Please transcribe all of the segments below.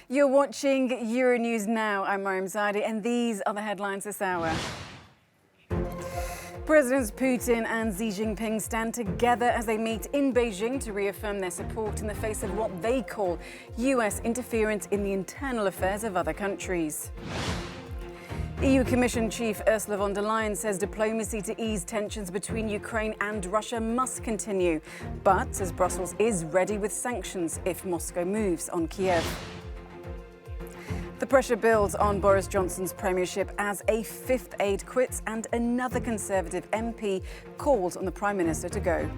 You're watching Euronews now. I'm Mariam Zadi, and these are the headlines this hour. Presidents Putin and Xi Jinping stand together as they meet in Beijing to reaffirm their support in the face of what they call US interference in the internal affairs of other countries. EU Commission Chief Ursula von der Leyen says diplomacy to ease tensions between Ukraine and Russia must continue, but says Brussels is ready with sanctions if Moscow moves on Kiev. The pressure builds on Boris Johnson's premiership as a fifth aide quits and another Conservative MP calls on the Prime Minister to go.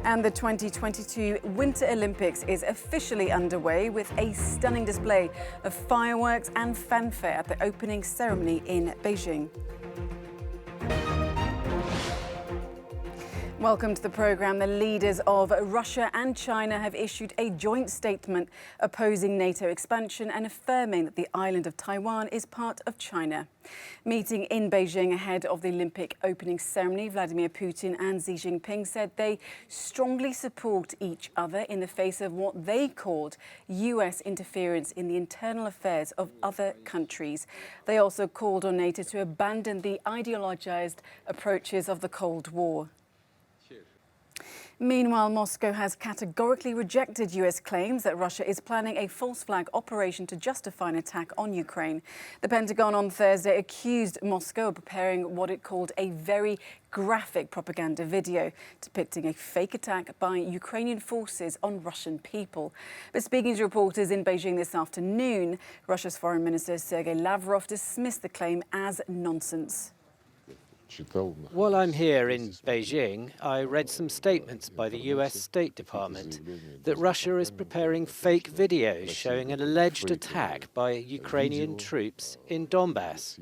And the 2022 Winter Olympics is officially underway with a stunning display of fireworks and fanfare at the opening ceremony in Beijing. Welcome to the programme. The leaders of Russia and China have issued a joint statement opposing NATO expansion and affirming that the island of Taiwan is part of China. Meeting in Beijing ahead of the Olympic opening ceremony, Vladimir Putin and Xi Jinping said they strongly support each other in the face of what they called US interference in the internal affairs of other countries. They also called on NATO to abandon the ideologized approaches of the Cold War. Meanwhile, Moscow has categorically rejected US claims that Russia is planning a false flag operation to justify an attack on Ukraine. The Pentagon on Thursday accused Moscow of preparing what it called a very graphic propaganda video depicting a fake attack by Ukrainian forces on Russian people. But speaking to reporters in Beijing this afternoon, Russia's Foreign Minister Sergei Lavrov dismissed the claim as nonsense. While I'm here in Beijing, I read some statements by the US State Department that Russia is preparing fake videos showing an alleged attack by Ukrainian troops in Donbass.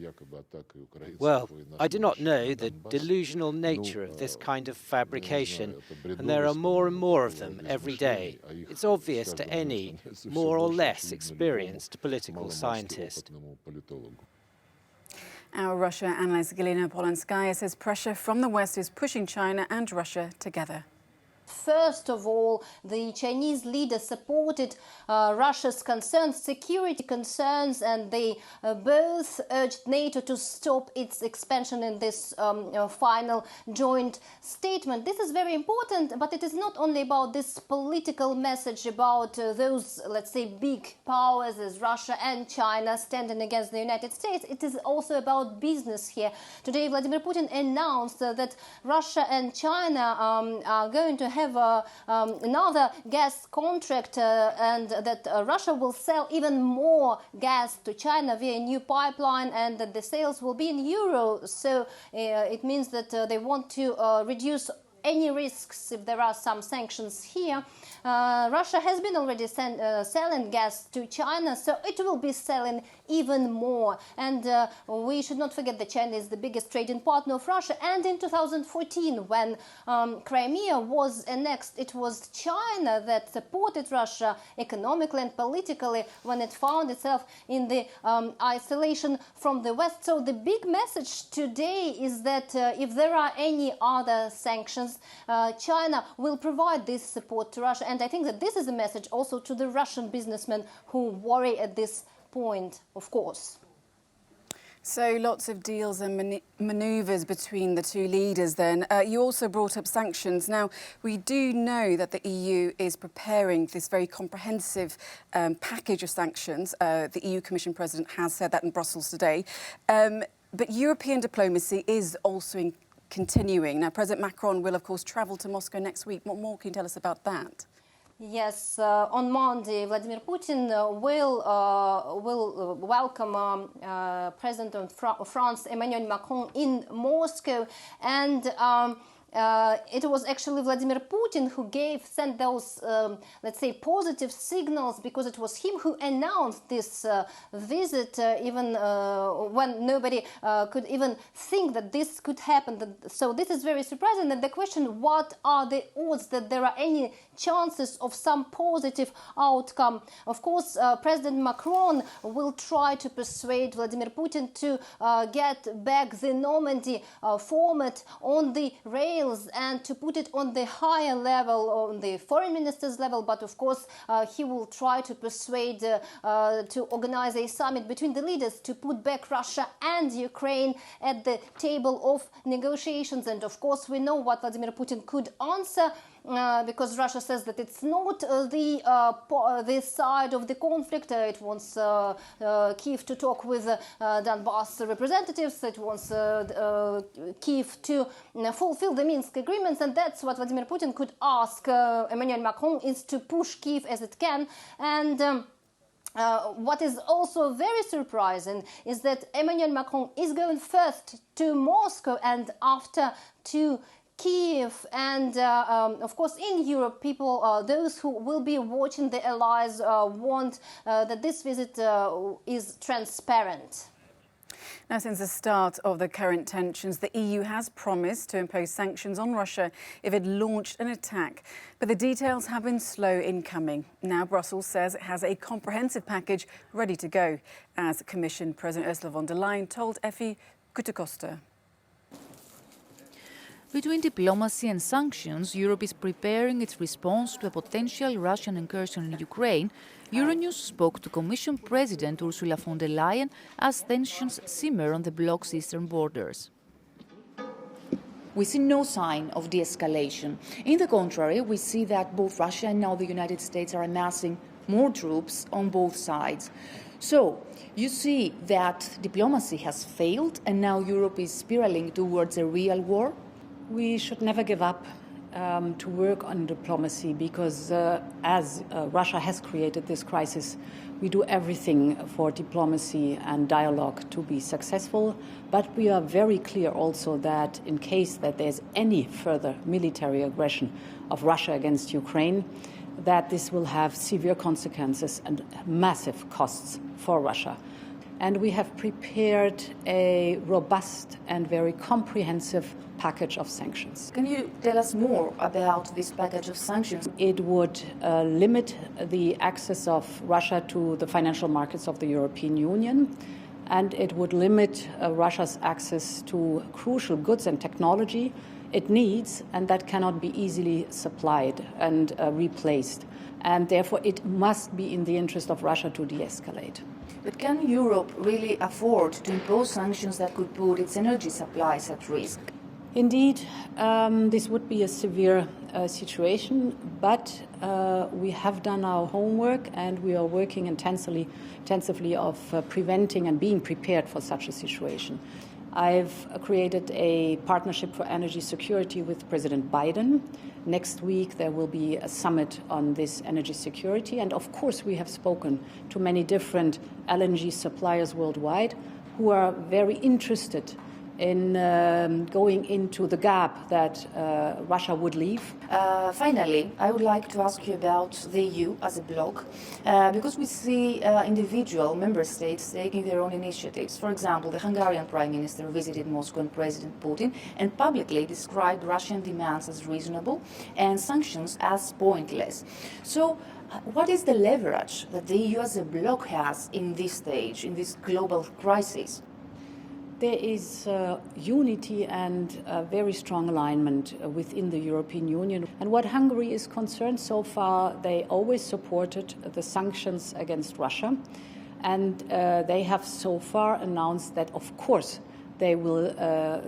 Well, I do not know the delusional nature of this kind of fabrication, and there are more and more of them every day. It's obvious to any more or less experienced political scientist. Our Russia analyst Galina Polanskaya says pressure from the West is pushing China and Russia together. First of all, the Chinese leader supported Russia's concerns, security concerns, and they both urged NATO to stop its expansion in this final joint statement. This is very important, but it is not only about this political message about those, let's say, big powers as Russia and China standing against the United States. It is also about business here. Today, Vladimir Putin announced that Russia and China are going to have another gas contract and that Russia will sell even more gas to China via a new pipeline, and that the sales will be in euro. So it means that they want to reduce any risks if there are some sanctions here. Russia has been already selling gas to China, so it will be selling even more. And we should not forget that China is the biggest trading partner of Russia. And in 2014, when Crimea was annexed, it was China that supported Russia economically and politically when it found itself in the isolation from the West. So the big message today is that if there are any other sanctions, China will provide this support to Russia. And I think that this is a message also to the Russian businessmen who worry at this point, of course. So lots of deals and manoeuvres between the two leaders then. You also brought up sanctions. Now, we do know that the EU is preparing this very comprehensive package of sanctions. The EU Commission President has said that in Brussels today. But European diplomacy is also continuing. Now, President Macron will, of course, travel to Moscow next week. What more can you tell us about that? Yes, on Monday, Vladimir Putin will welcome President of France, Emmanuel Macron, in Moscow, and it was actually Vladimir Putin who sent those, let's say, positive signals, because it was him who announced this visit, even when nobody could even think that this could happen. So this is very surprising. And the question, what are the odds that there are any chances of some positive outcome? Of course, President Macron will try to persuade Vladimir Putin to get back the Normandy format on the rail details and to put it on the higher level, on the foreign minister's level, but of course he will try to persuade to organize a summit between the leaders to put back Russia and Ukraine at the table of negotiations. And of course we know what Vladimir Putin could answer, because Russia says that it's not the side of the conflict. It wants Kiev to talk with Donbass representatives. It wants Kiev to fulfill the Minsk agreements, and that's what Vladimir Putin could ask Emmanuel Macron, is to push Kiev as it can. And what is also very surprising is that Emmanuel Macron is going first to Moscow and after to Kiev, and of course in Europe, people, those who will be watching the allies, want that this visit is transparent. Now, since the start of the current tensions, the EU has promised to impose sanctions on Russia if it launched an attack. But the details have been slow in coming. Now Brussels says it has a comprehensive package ready to go, as Commission President Ursula von der Leyen told Effie Kutikosta. Between diplomacy and sanctions, Europe is preparing its response to a potential Russian incursion in Ukraine. Euronews spoke to Commission President Ursula von der Leyen as tensions simmer on the bloc's eastern borders. We see no sign of de-escalation. In the contrary, we see that both Russia and now the United States are amassing more troops on both sides. So, you see that diplomacy has failed and now Europe is spiraling towards a real war? We should never give up to work on diplomacy, because as Russia has created this crisis, we do everything for diplomacy and dialogue to be successful. But we are very clear also that in case that there's any further military aggression of Russia against Ukraine, that this will have severe consequences and massive costs for Russia. And we have prepared a robust and very comprehensive package of sanctions. Can you tell us more about this package of sanctions? It would limit the access of Russia to the financial markets of the European Union, and it would limit Russia's access to crucial goods and technology it needs, and that cannot be easily supplied and replaced. And therefore, it must be in the interest of Russia to de-escalate. But can Europe really afford to impose sanctions that could put its energy supplies at risk? Indeed, this would be a severe situation, but we have done our homework and we are working intensively of preventing and being prepared for such a situation. I've created a partnership for energy security with President Biden. Next week there will be a summit on this energy security, and of course we have spoken to many different LNG suppliers worldwide who are very interested in going into the gap that Russia would leave. Finally, I would like to ask you about the EU as a bloc, because we see individual member states taking their own initiatives. For example, the Hungarian Prime Minister visited Moscow and President Putin and publicly described Russian demands as reasonable and sanctions as pointless. So, what is the leverage that the EU as a bloc has in this stage, in this global crisis? There is unity and very strong alignment within the European Union. And what Hungary is concerned so far, they always supported the sanctions against Russia. And they have so far announced that, of course, they will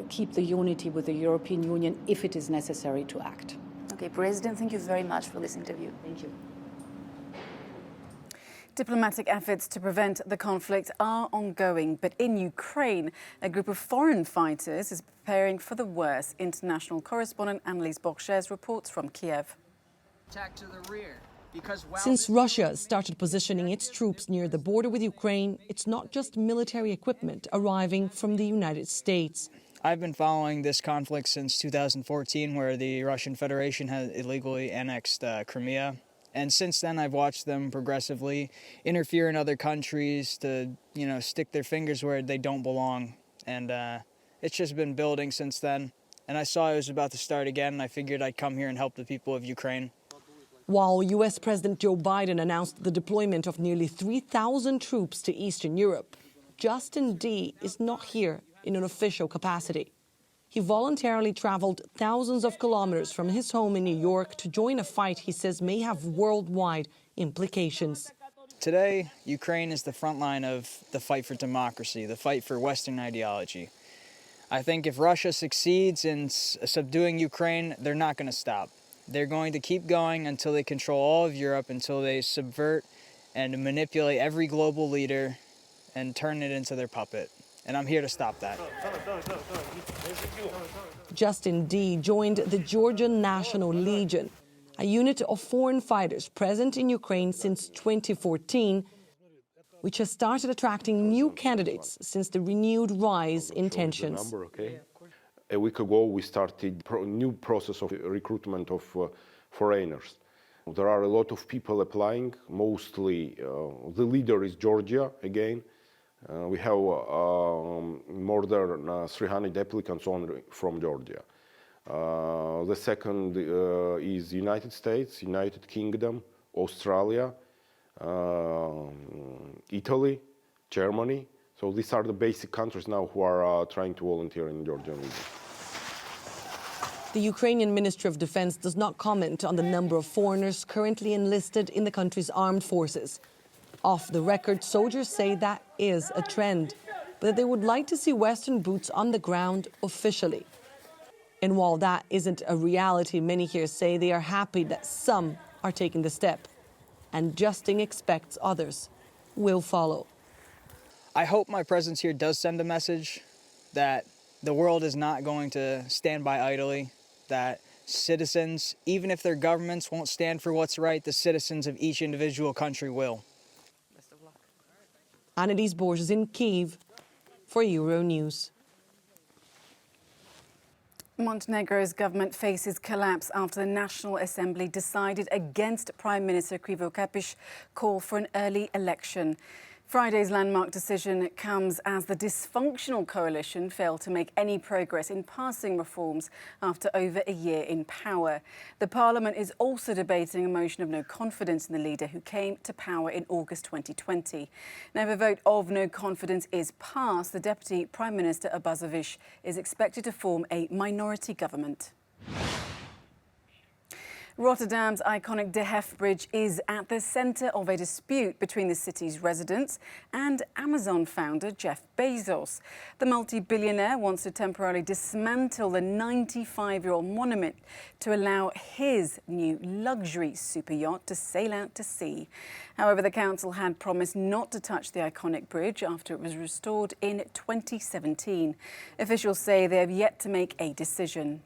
keep the unity with the European Union if it is necessary to act. Okay, President, thank you very much for this interview. Thank you. Diplomatic efforts to prevent the conflict are ongoing, but in Ukraine, a group of foreign fighters is preparing for the worst. International correspondent Annelies Borchers reports from Kiev. Attack to the rear. Since Russia started positioning its troops near the border with Ukraine, it's not just military equipment arriving from the United States. I've been following this conflict since 2014, where the Russian Federation has illegally annexed Crimea. And since then, I've watched them progressively interfere in other countries to, stick their fingers where they don't belong. And it's just been building since then. And I saw it was about to start again, and I figured I'd come here and help the people of Ukraine. While U.S. President Joe Biden announced the deployment of nearly 3,000 troops to Eastern Europe, Justin D. is not here in an official capacity. He voluntarily traveled thousands of kilometers from his home in New York to join a fight he says may have worldwide implications. Today, Ukraine is the front line of the fight for democracy, the fight for Western ideology. I think if Russia succeeds in subduing Ukraine, they're not going to stop. They're going to keep going until they control all of Europe, until they subvert and manipulate every global leader and turn it into their puppet. And I'm here to stop that. Justin D. joined the Georgian National Legion, a unit of foreign fighters present in Ukraine since 2014, which has started attracting new candidates since the renewed rise in tensions. A week ago, we started a new process of recruitment of foreigners. There are a lot of people applying, mostly the leader is Georgia again. We have more than 300 applicants from Georgia. The second is United States, United Kingdom, Australia, Italy, Germany. So these are the basic countries now who are trying to volunteer in Georgian region. The Ukrainian Ministry of Defense does not comment on the number of foreigners currently enlisted in the country's armed forces. Off the record, soldiers say that is a trend, but that they would like to see Western boots on the ground officially. And while that isn't a reality, many here say they are happy that some are taking the step, and Justin expects others will follow. I hope my presence here does send a message that the world is not going to stand by idly, that citizens, even if their governments won't stand for what's right, the citizens of each individual country will. Annelies Borges in Kyiv for Euronews. Montenegro's government faces collapse after the National Assembly decided against Prime Minister Krivokapi's call for an early election. Friday's landmark decision comes as the dysfunctional coalition failed to make any progress in passing reforms after over a year in power. The parliament is also debating a motion of no confidence in the leader who came to power in August 2020. Now, if a vote of no confidence is passed, the Deputy Prime Minister Obosenato is expected to form a minority government. Rotterdam's iconic De Heft Bridge is at the centre of a dispute between the city's residents and Amazon founder Jeff Bezos. The multi-billionaire wants to temporarily dismantle the 95-year-old monument to allow his new luxury super yacht to sail out to sea. However, the council had promised not to touch the iconic bridge after it was restored in 2017. Officials say they have yet to make a decision.